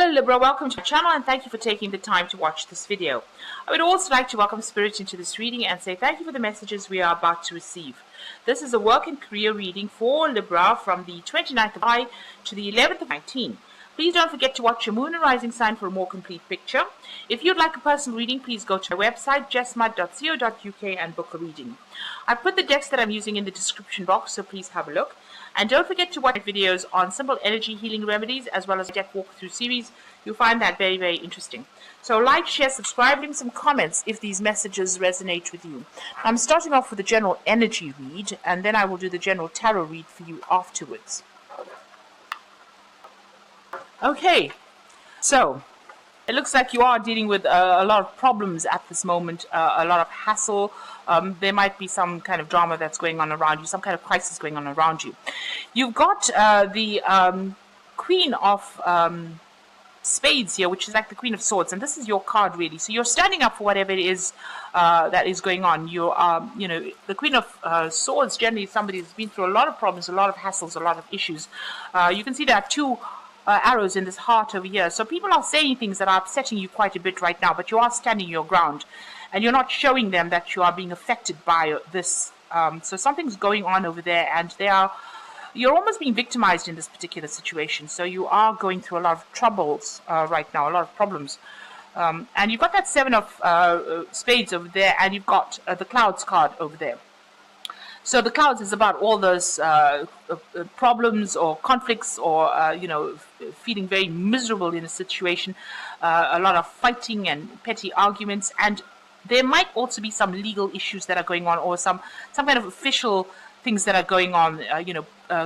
Hello Libra, welcome to my channel and thank you for taking the time to watch this video. I would also like to welcome Spirit into this reading and say thank you for the messages we are about to receive. This is a work and career reading for Libra from the 29th of July to the 11th of 19. Please don't forget to watch your moon and rising sign for a more complete picture. If you'd like a personal reading, please go to my website jessmud.co.uk and book a reading. I've put the decks that I'm using in the description box, so please have a look. And don't forget to watch my videos on simple energy healing remedies as well as deck walkthrough series. You'll find that very, very interesting. So like, share, subscribe, leave some comments if these messages resonate with you. I'm starting off with the general energy read, and then I will do the general tarot read for you afterwards. Okay, so it looks like you are dealing with a lot of problems at this moment, a lot of hassle. There might be some kind of drama that's going on around you, some kind of crisis going on around you. You've got the Queen of Spades here, which is like the Queen of Swords, and this is your card really. So you're standing up for whatever it is that is going on. You are, the Queen of Swords generally is somebody who's been through a lot of problems, a lot of hassles, a lot of issues. You can see there are two arrows in this heart over here. So people are saying things that are upsetting you quite a bit right now, but you are standing your ground and you're not showing them that you are being affected by this. So something's going on over there, and you're almost being victimized in this particular situation. So you are going through a lot of troubles right now, a lot of problems. And you've got that Seven of Spades over there, and you've got the Clouds card over there. So the Clouds is about all those problems or conflicts or, feeling very miserable in a situation, a lot of fighting and petty arguments. And there might also be some legal issues that are going on, or some kind of official things that are going on,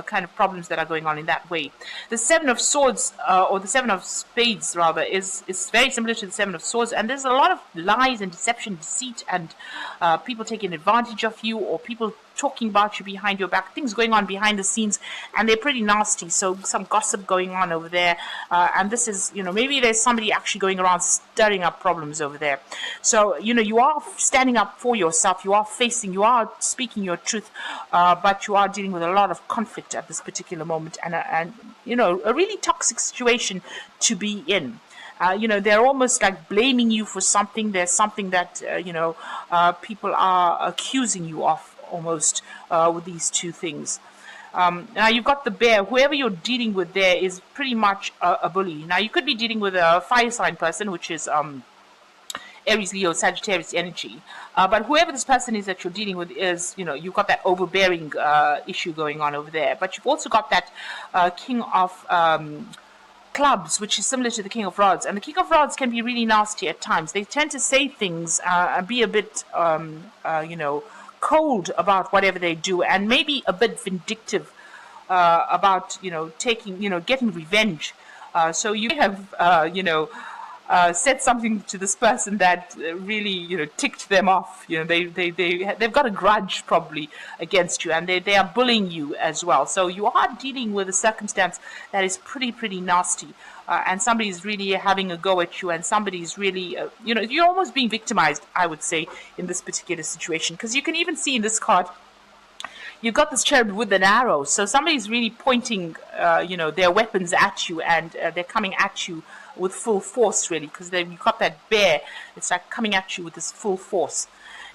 kind of problems that are going on in that way. The Seven of Swords, or the Seven of Spades rather, is very similar to the Seven of Swords, and there's a lot of lies and deception, deceit, and people taking advantage of you, or people talking about you behind your back, things going on behind the scenes, and they're pretty nasty. So some gossip going on over there, and this is, maybe there's somebody actually going around stirring up problems over there. So, you are standing up for yourself, you are speaking your truth, but you are dealing with a lot of conflict at this particular moment, and a really toxic situation to be in. They're almost like blaming you for something. There's something that, people are accusing you of almost with these two things. Now you've got the Bear. Whoever you're dealing with there is pretty much a bully. Now you could be dealing with a fire sign person, which is Aries, Leo, Sagittarius energy. But whoever this person is that you're dealing with is, you've got that overbearing issue going on over there. But you've also got that King of Clubs, which is similar to the King of Rods. And the King of Rods can be really nasty at times. They tend to say things and be a bit, cold about whatever they do, and maybe a bit vindictive about, getting revenge. So you have, said something to this person that really, ticked them off. They've got a grudge probably against you, and they are bullying you as well. So you are dealing with a circumstance that is pretty nasty, and somebody's really having a go at you, and somebody's really, you're almost being victimized, I would say, in this particular situation, because you can even see in this card, you've got this cherub with an arrow. So somebody's really pointing, their weapons at you, and they're coming at you with full force, really, because you've got that bear. It's like coming at you with this full force.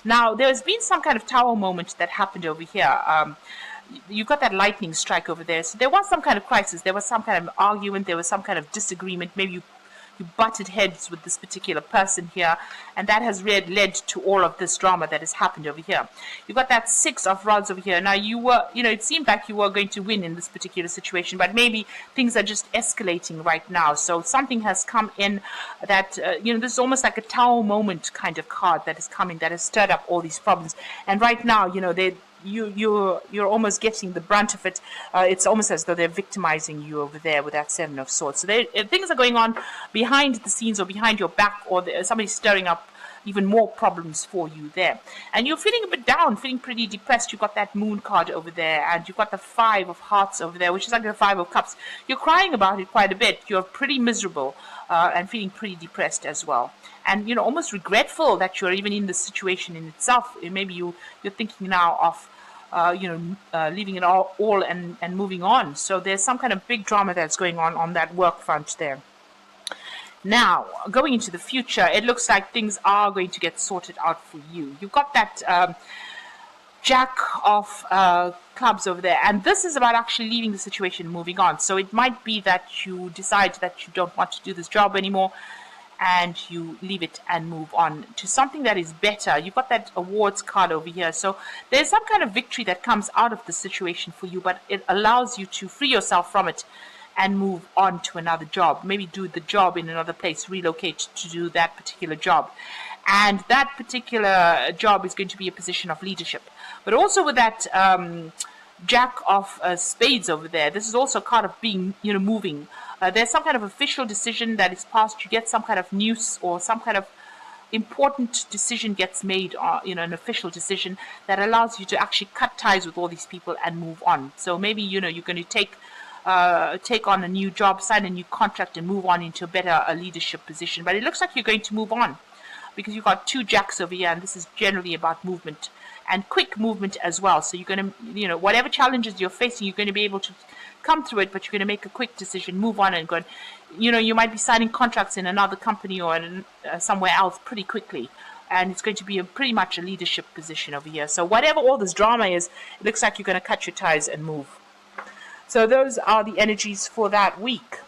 Now, there's been some kind of tower moment that happened over here. You've got that lightning strike over there. So there was some kind of crisis. There was some kind of argument. There was some kind of disagreement. Maybe you butted heads with this particular person here, and that has led to all of this drama that has happened over here. You've got that Six of Rods over here. Now you were, it seemed like you were going to win in this particular situation, but maybe things are just escalating right now. So something has come in that, this is almost like a tower moment kind of card that is coming, that has stirred up all these problems. And right now, you're almost getting the brunt of it. It's almost as though they're victimizing you over there with that Seven of Swords. So things are going on behind the scenes or behind your back, or somebody's stirring up even more problems for you there. And you're feeling a bit down, feeling pretty depressed. You've got that Moon card over there, and you've got the Five of Hearts over there, which is like the Five of Cups. You're crying about it quite a bit. You're pretty miserable and feeling pretty depressed as well. And, almost regretful that you're even in this situation in itself. Maybe you're thinking now of leaving it all and moving on. So there's some kind of big drama that's going on that work front there. Now, going into the future, it looks like things are going to get sorted out for you. You've got that Jack of clubs over there, and this is about actually leaving the situation and moving on. So it might be that you decide that you don't want to do this job anymore, and you leave it and move on to something that is better. You've got that awards card over here. So there's some kind of victory that comes out of the situation for you, but it allows you to free yourself from it and move on to another job. Maybe do the job in another place, relocate to do that particular job. And that particular job is going to be a position of leadership. But also with that Jack of spades over there, this is also a card of being, moving. There's some kind of official decision that is passed. You get some kind of news or some kind of important decision gets made, an official decision that allows you to actually cut ties with all these people and move on. So maybe, you're going to take on a new job, sign a new contract, and move on into a better leadership position. But it looks like you're going to move on because you've got 2 jacks over here, and this is generally about movement and quick movement as well. So you're going to, whatever challenges you're facing, you're going to be able to come through it, but you're going to make a quick decision, move on, and go. You might be signing contracts in another company or somewhere else pretty quickly. And it's going to be pretty much a leadership position over here. So whatever all this drama is, it looks like you're going to cut your ties and move. So those are the energies for that week,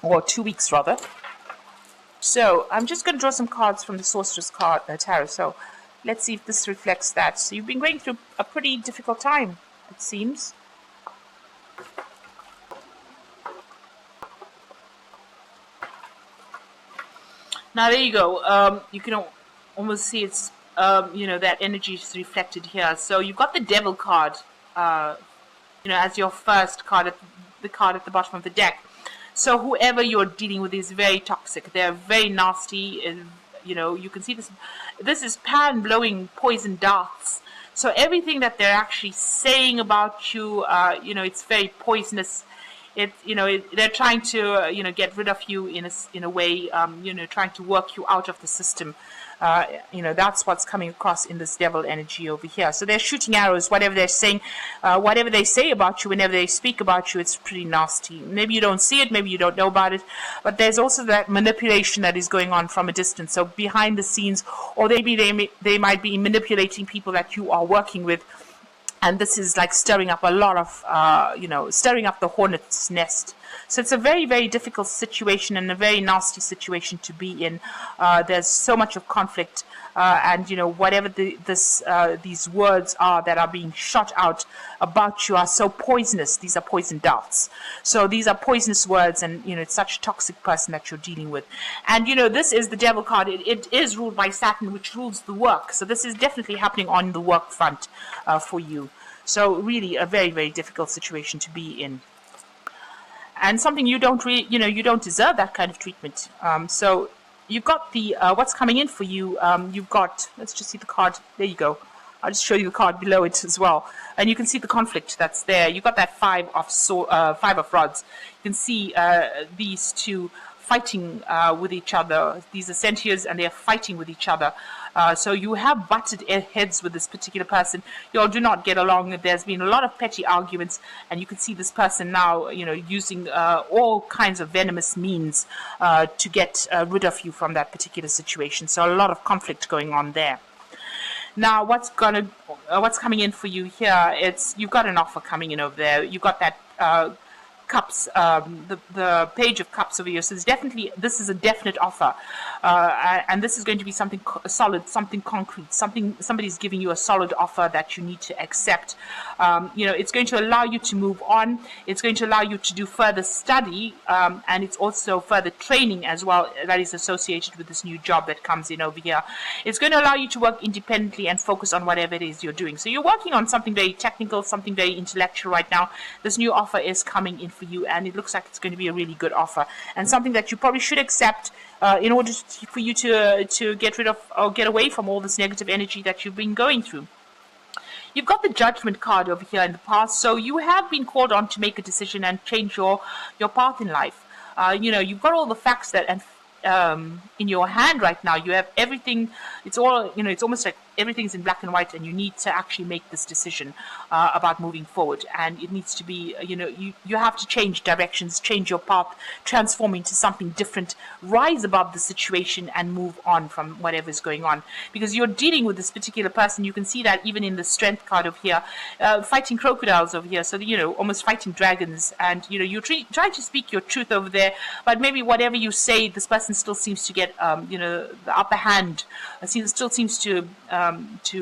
or 2 weeks rather. So I'm just going to draw some cards from the Sorceress card Tarot. So let's see if this reflects that. So you've been going through a pretty difficult time, it seems. Now there you go. You can almost see it's that energy is reflected here. So you've got the Devil card. As your first card, the card at the bottom of the deck. So whoever you're dealing with is very toxic. They're very nasty. And, you can see this. This is pan blowing poison darts. So everything that they're actually saying about you, it's very poisonous. They're trying to, get rid of you in a way, trying to work you out of the system. That's what's coming across in this devil energy over here. So they're shooting arrows, whatever they're saying, whatever they say about you, whenever they speak about you, it's pretty nasty. Maybe you don't see it, maybe you don't know about it, but there's also that manipulation that is going on from a distance. So behind the scenes, or maybe they might be manipulating people that you are working with. And this is like stirring up a lot of, stirring up the hornet's nest. So it's a very, very difficult situation and a very nasty situation to be in. There's so much of conflict, and whatever these words are that are being shot out about you are so poisonous. These are poison darts. So these are poisonous words, and it's such a toxic person that you're dealing with. And this is the Devil card. It is ruled by Saturn, which rules the work. So this is definitely happening on the work front for you. So really a very, very difficult situation to be in. And something you don't really, you don't deserve that kind of treatment. So you've got the, what's coming in for you, you've got, let's just see the card, there you go. I'll just show you the card below it as well. And you can see the conflict that's there. You've got that five of rods. You can see these two fighting with each other. These are sentiers and they're fighting with each other. So you have butted heads with this particular person. You all do not get along. There's been a lot of petty arguments, and you can see this person now, using all kinds of venomous means to get rid of you from that particular situation. So a lot of conflict going on there. Now, what's coming in for you here? You've got an offer coming in over there. You've got that cups, the page of cups over here. So this is a definite offer, and this is going to be something solid, something concrete, somebody's giving you a solid offer that you need to accept. It's going to allow you to move on. It's going to allow you to do further study, and it's also further training as well that is associated with this new job that comes in over here. It's going to allow you to work independently and focus on whatever it is you're doing. So you're working on something very technical, something very intellectual right now. This new offer is coming in for you, and it looks like it's going to be a really good offer and something that you probably should accept in order for you to get rid of or get away from all this negative energy that you've been going through. You've got the Judgment card over here in the past, so you have been called on to make a decision and change your path in life. You've got all the facts that in your hand right now. You have everything. It's all, it's almost like everything's in black and white, and you need to actually make this decision about moving forward. And it needs to be, you have to change directions, change your path, transform into something different, rise above the situation and move on from whatever is going on, because you're dealing with this particular person. You can see that even in the strength card over here, fighting crocodiles over here, so almost fighting dragons. And you try to speak your truth over there, but maybe whatever you say, this person still seems to get the upper hand. Still seems to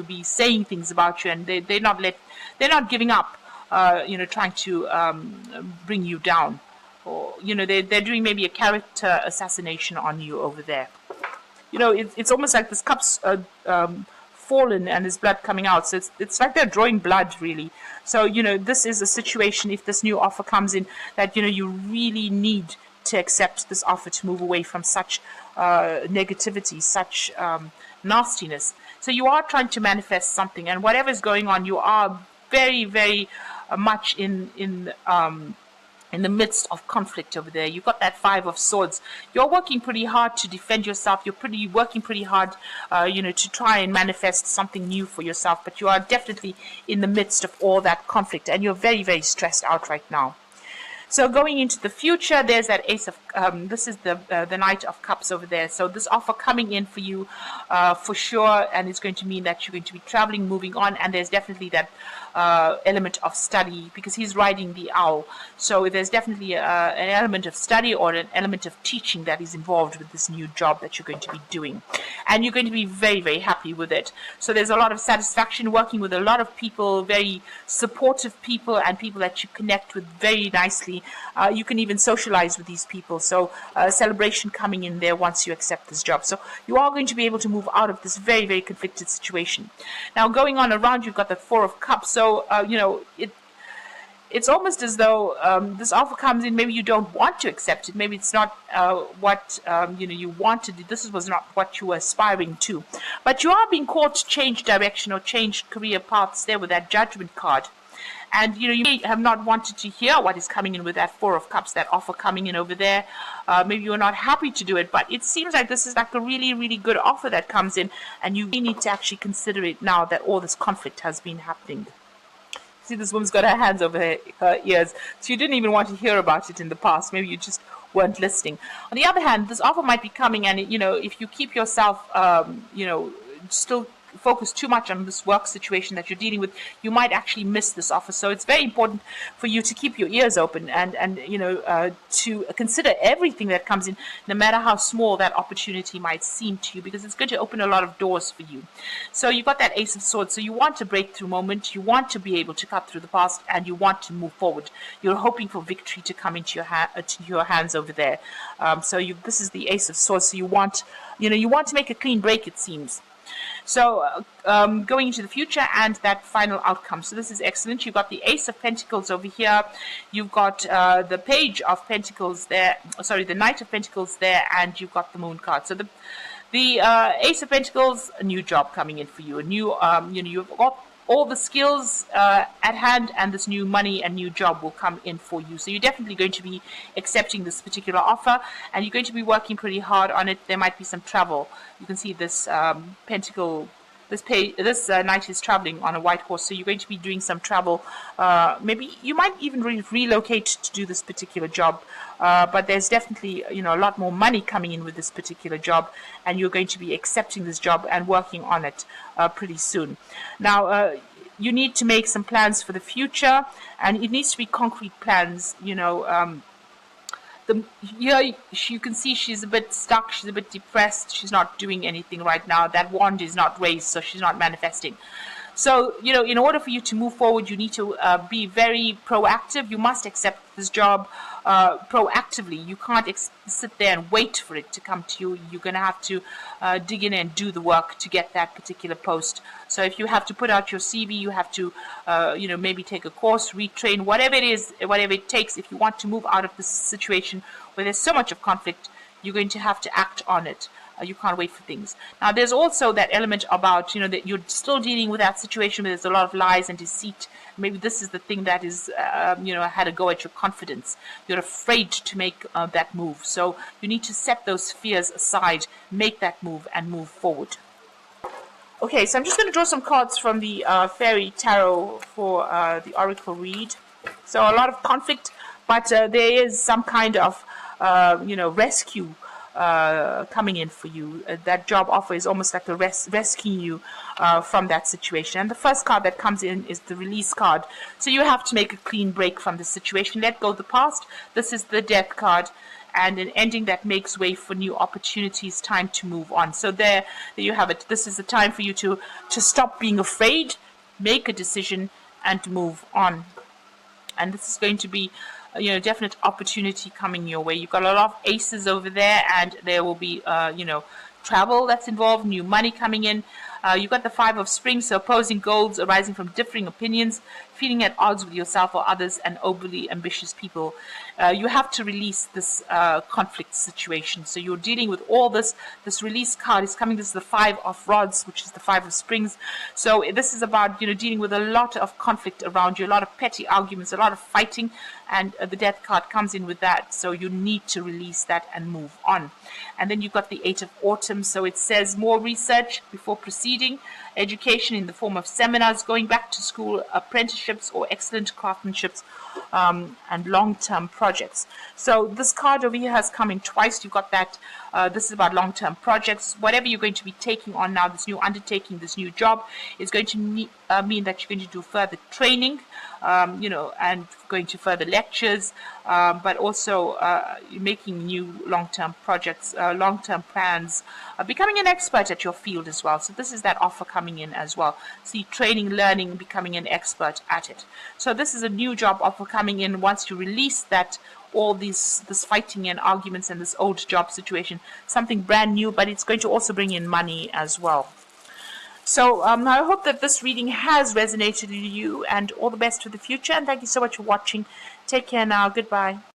be saying things about you, and they're not giving up, trying to bring you down, or they're doing maybe a character assassination on you over there. It's almost like this cup's fallen and there's blood coming out, so it's like they're drawing blood, really. So this is a situation, if this new offer comes in, that you really need to accept this offer to move away from such negativity, such nastiness. So you are trying to manifest something, and whatever is going on, you are very, very much in the midst of conflict over there. You've got that Five of Swords. You're working pretty hard to defend yourself. You're working pretty hard, to try and manifest something new for yourself. But you are definitely in the midst of all that conflict, and you're very, very stressed out right now. So going into the future, there's that Ace of, this is the Knight of Cups over there. So this offer coming in for you for sure, and it's going to mean that you're going to be traveling, moving on, and there's definitely that element of study, because he's riding the owl. So there's definitely an element of study or an element of teaching that is involved with this new job that you're going to be doing. And you're going to be very, very happy with it. So there's a lot of satisfaction working with a lot of people, very supportive people, and people that you connect with very nicely. You can even socialize with these people. So celebration coming in there once you accept this job. So you are going to be able to move out of this very, very conflicted situation. Now going on around, you've got the Four of Cups. So it's almost as though this offer comes in. Maybe you don't want to accept it. Maybe it's not what you wanted. This was not what you were aspiring to. But you are being called to change direction or change career paths there with that Judgment card. And you may have not wanted to hear what is coming in with that Four of Cups, that offer coming in over there. Maybe you're not happy to do it, but it seems like this is like a really, really good offer that comes in, and you really need to actually consider it now that all this conflict has been happening. See, this woman's got her hands over her ears, so you didn't even want to hear about it in the past. Maybe you just weren't listening. On the other hand, this offer might be coming, and if you keep yourself, still focus too much on this work situation that you're dealing with, you might actually miss this offer. So it's very important for you to keep your ears open and to consider everything that comes in, no matter how small that opportunity might seem to you, because it's going to open a lot of doors for you. So you've got that Ace of Swords. So you want a breakthrough moment, you want to be able to cut through the past, and you want to move forward. You're hoping for victory to come into your hands over there. This is the Ace of Swords. So you want to make a clean break, it seems. So going into the future and that final outcome. So this is excellent. You've got the Ace of Pentacles over here. You've got the Page of Pentacles there. Sorry, the Knight of Pentacles there, and you've got the Moon card. So the Ace of Pentacles, a new job coming in for you. A new, you've got all the skills at hand, and this new money and new job will come in for you. So you're definitely going to be accepting this particular offer, and you're going to be working pretty hard on it. There might be some travel. You can see this pentacle, this knight is traveling on a white horse, so you're going to be doing some travel. Maybe you might even relocate to do this particular job. But there's definitely a lot more money coming in with this particular job, and you're going to be accepting this job and working on it pretty soon. Now you need to make some plans for the future, and it needs to be concrete plans. Here you can see she's a bit stuck, she's a bit depressed, she's not doing anything right now. That wand is not raised, so she's not manifesting. So, in order for you to move forward, you need to be very proactive. You must accept this job proactively. You can't sit there and wait for it to come to you. You're going to have to dig in and do the work to get that particular post. So if you have to put out your CV, you have to, maybe take a course, retrain, whatever it is, whatever it takes. If you want to move out of this situation where there's so much of conflict, you're going to have to act on it. You can't wait for things. Now, there's also that element about, that you're still dealing with that situation where there's a lot of lies and deceit. Maybe this is the thing that is, had a go at your confidence. You're afraid to make that move. So you need to set those fears aside, make that move, and move forward. Okay, so I'm just going to draw some cards from the Fairy Tarot for the Oracle read. So a lot of conflict, but there is some kind of, rescue coming in for you. That job offer is almost like a rescuing you from that situation. And the first card that comes in is the release card. So you have to make a clean break from the situation. Let go of the past. This is the Death card. And an ending that makes way for new opportunities, time to move on. So there you have it. This is the time for you to stop being afraid, make a decision, and move on. And this is going to be definite opportunity coming your way. You've got a lot of aces over there, and there will be travel that's involved, new money coming in. You've got the Five of Springs, so opposing goals arising from differing opinions, feeling at odds with yourself or others, and overly ambitious people. You have to release this conflict situation. So you're dealing with all this. This release card is coming. This is the Five of Rods, which is the Five of Springs. So this is about dealing with a lot of conflict around you, a lot of petty arguments, a lot of fighting, and the Death card comes in with that. So you need to release that and move on. And then you've got the Eight of Autumn. So it says more research before proceeding, education in the form of seminars, going back to school, apprenticeships, or excellent craftsmanships, and long-term projects. So this card over here has come in twice. You've got that. This is about long-term projects. Whatever you're going to be taking on now, this new undertaking, this new job, is going to mean that you're going to do further training, and going to further lectures, but also making new long-term projects, long-term plans, becoming an expert at your field as well. So this is that offer coming in as well. See, training, learning, becoming an expert at it. So this is a new job offer coming in once you release that, all this fighting and arguments and this old job situation, something brand new, but it's going to also bring in money as well. So I hope that this reading has resonated with you, and all the best for the future. And thank you so much for watching. Take care now. Goodbye.